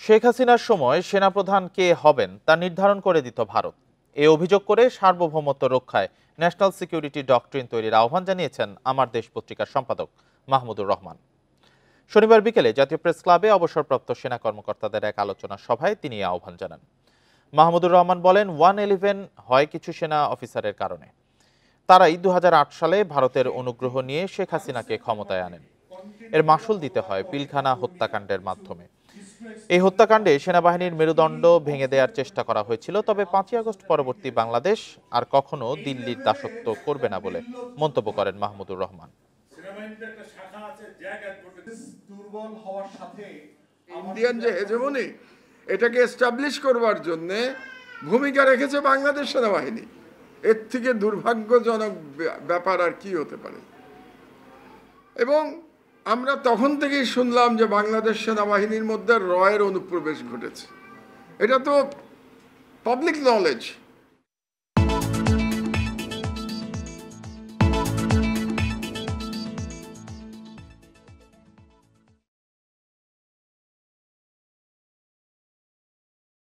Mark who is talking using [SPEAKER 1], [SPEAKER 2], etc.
[SPEAKER 1] শেখ হাসিনার সময় সেনাপ্রধান কে হবেন তা নির্ধারণ করে দিত ভারত। এ অভিযোগ করে সার্বভৌমত্ব রক্ষায় ন্যাশনাল সিকিউরিটি ডক্ট্রিন তৈরির আহ্বান জানিয়েছেন আমার দেশ পত্রিকার সম্পাদক মাহমুদুর রহমান। শনিবার বিকেলে জাতীয় প্রেস ক্লাবে অবসরপ্রাপ্ত সেনা কর্মকর্তাদের এক আলোচনা সভায় তিনি এই আহ্বান জানান। মাহমুদুর রহমান বলেন, 111 হয় কিছু সেনা অফিসারের কারণে। তারাই 2008 সালে ভারতের অনুগ্রহ নিয়ে শেখ হাসিনাকে ক্ষমতায় আনেন। এর মাসুল দিতে হয় পিলখানা হত্যাকাণ্ডের মাধ্যমে। এই হত্যাকাণ্ডে সেনাবাহিনীর মেরুদণ্ড ভেঙে দেওয়ার চেষ্টা করা হয়েছিল, তবে 5ই আগস্ট পরবর্তী বাংলাদেশ আর কখনো দিল্লির দাসত্ব করবে না বলে মন্তব্য করেন মাহমুদুর রহমান।
[SPEAKER 2] ইন্ডিয়ান যে হেজেমনি এটাকে এস্টাবলিশ করবার জন্য ভূমিকা রেখেছে বাংলাদেশ সেনাবাহিনী। এর থেকে দুর্ভাগ্যজনক ব্যাপার আর কি হতে পারে। এবং আমরা তখন থেকেই শুনলাম যে বাংলাদেশ সেনাবাহিনীর মধ্যে রয়ের অনুপ্রবেশ ঘটেছে। এটা তো পাবলিক নলেজ।